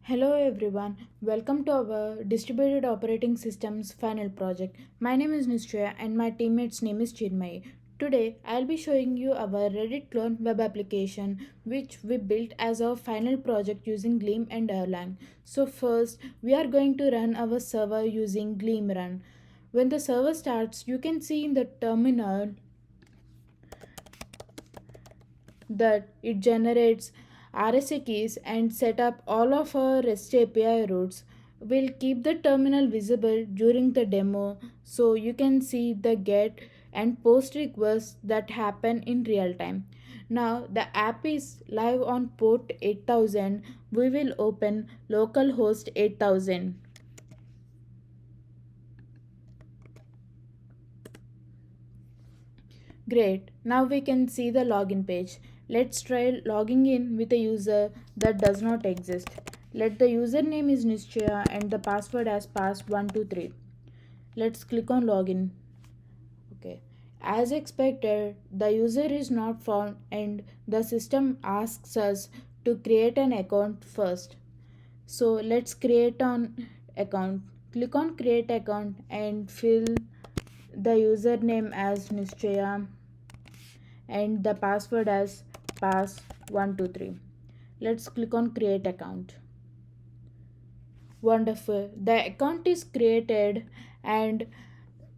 Hello everyone, welcome to our distributed operating systems final project. My name is Nishchaya and my teammate's name is Chinmai. Today I'll be showing you our Reddit clone web application which we built as our final project using Gleam and Erlang. So first we are going to run our server using Gleam run. When the server starts, you can see in the terminal that it generates RSA keys and set up all of our REST API routes. We'll keep the terminal visible during the demo so you can see the get and post requests that happen in real time. Now the app is live on port 8000. We will open localhost 8000. Great, now we can see the login page. Let's try logging in with a user that does not exist. Let the username is Nishchaya and the password as pass123. Let's click on login. Okay. As expected, the user is not found and the system asks us to create an account first. So let's create an account. Click on create account and fill the username as Nishchaya and the password as pass123. Let's click on create account. Wonderful, the account is created and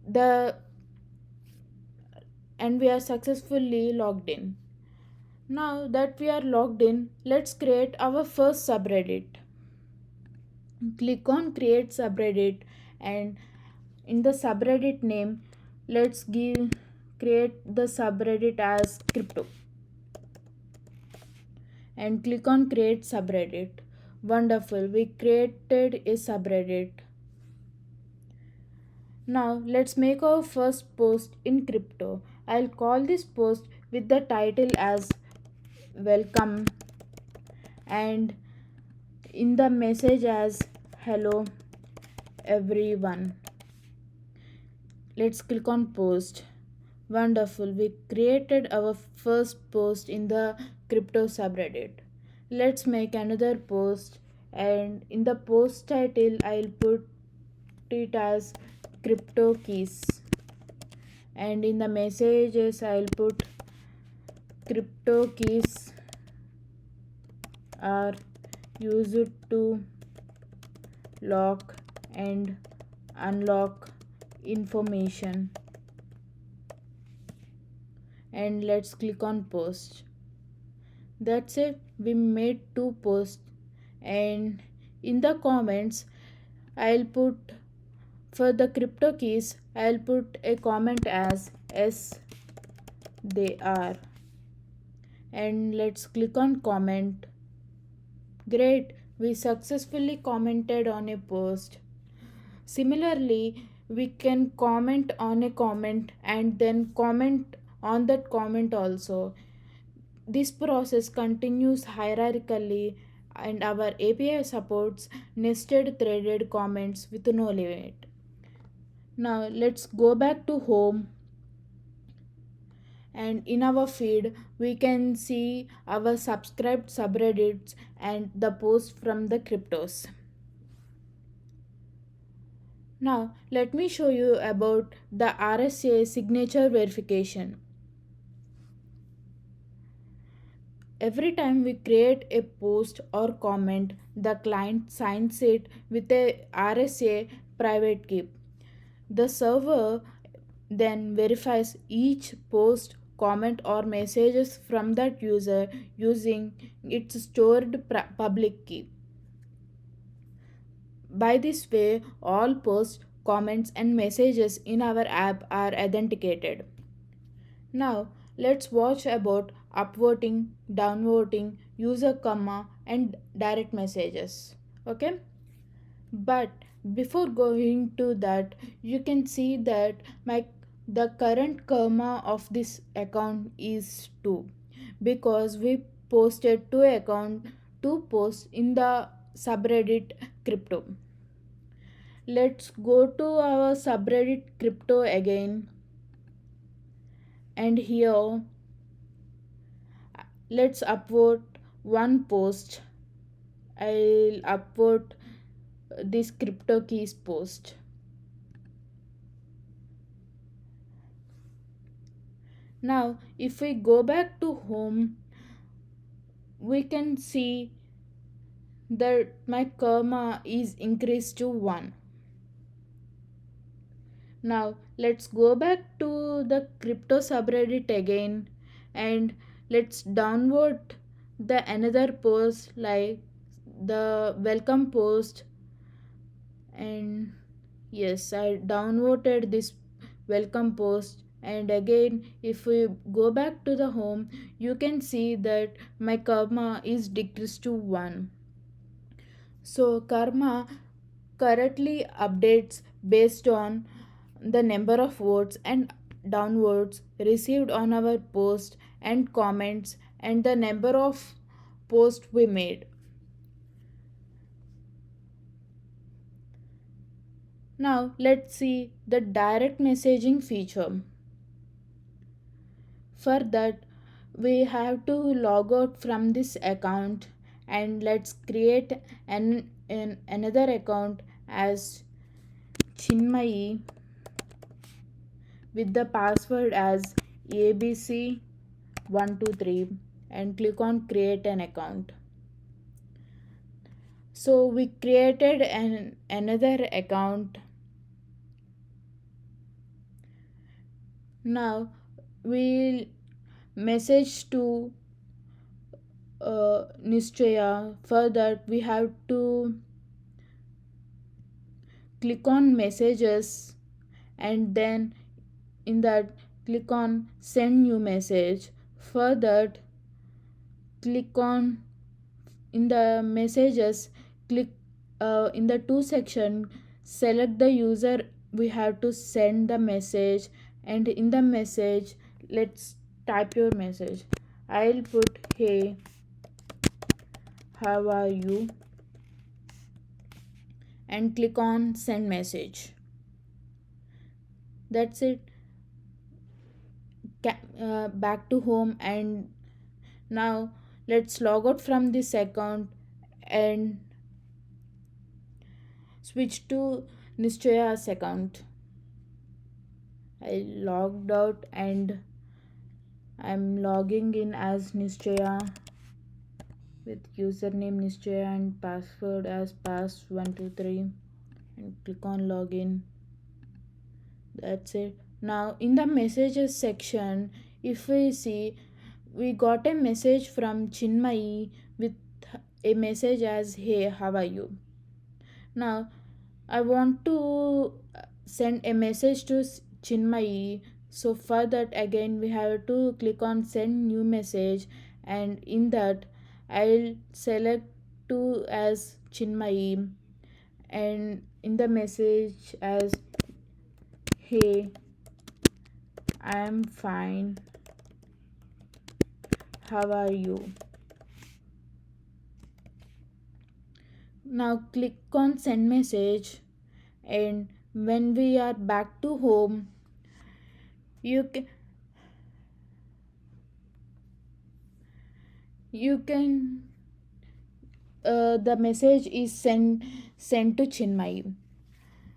the and we are successfully logged in. Now that we are logged in, let's create our first subreddit. Click on create subreddit and in the subreddit name let's create the subreddit as crypto and click on create subreddit. Wonderful, we created a subreddit. Now let's make our first post in crypto. I'll call this post with the title as welcome and in the message as hello everyone. Let's click on post. Wonderful, we created our first post in the crypto subreddit. Let's make another post and in the post title I'll put it as crypto keys and in the messages I'll put crypto keys are used to lock and unlock information and let's click on post. That's it, we made two posts and in the comments I'll put for the crypto keys I'll put a comment as yes they are and let's click on comment. Great, we successfully commented on a post. Similarly, we can comment on a comment and then comment on that comment also. This process continues hierarchically and our API supports nested threaded comments with no limit. Now let's go back to home and in our feed we can see our subscribed subreddits and the posts from the cryptos. Now let me show you about the RSA signature verification. Every time we create a post or comment, the client signs it with a RSA private key. The server then verifies each post, comment, or messages from that user using its stored public key. By this way, all posts, comments, and messages in our app are authenticated. Now, let's watch about upvoting, downvoting, user comma, and direct messages. Okay? But before going to that, you can see that the current karma of this account is 2 because we posted two posts in the subreddit crypto. Let's go to our subreddit crypto again and here let's upvote one post I'll upvote this crypto keys post. Now if we go back to home, we can see that my karma is increased to 1. Now let's go back to the crypto subreddit again, and let's downvote the another post like the welcome post. And yes, I downvoted this welcome post. And again, if we go back to the home, you can see that my karma is decreased to 1. So karma currently updates based on the number of votes and downvotes received on our post and comments and the number of posts we made. Now let's see the direct messaging feature. For that, we have to log out from this account, and let's create another account as Chinmai with the password as ABC123 and click on create an account. So we created another account. Now we'll message to Nischaya. For that, we have to click on messages, and then in that click on send new message. For that, click on in the messages, click in the two section, select the user we have to send the message, and in the message let's type your message. I'll put hey, how are you, and click on send message. That's it. Back to home, and now let's log out from this account and switch to Nishchaya's account. I logged out and I'm logging in as Nishchaya with username Nishchaya and password as pass123 and click on login. That's it. Now in the messages section, if we see, we got a message from Chinmai with a message as hey, how are you. Now I want to send a message to Chinmai. So for that, again we have to click on send new message, and in that I'll select to as Chinmai, and in the message as hey, I am fine, how are you. Now click on send message, and when we are back to home, you can the message is sent to Chinmai.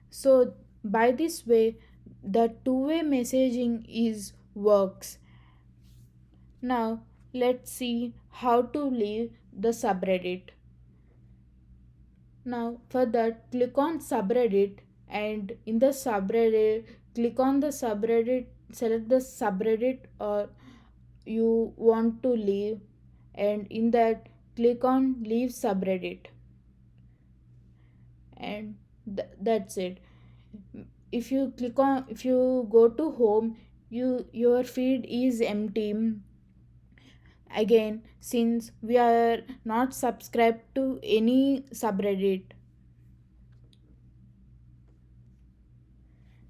So by this way, the two-way messaging is works. Now let's see how to leave the subreddit. Now for that, click on subreddit, and in the subreddit click on the subreddit, select the subreddit or you want to leave, and in that click on leave subreddit, and that's it. If you go to home, your feed is empty again since we are not subscribed to any subreddit.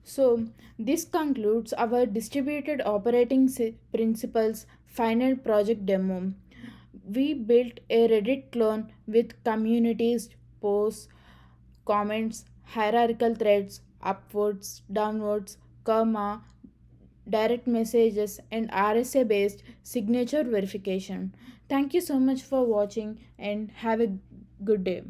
So this concludes our distributed operating principles final project demo. We built a Reddit clone with communities, posts, comments, hierarchical threads, upvotes, downvotes, comma, direct messages, and RSA based signature verification. Thank you so much for watching and have a Good day.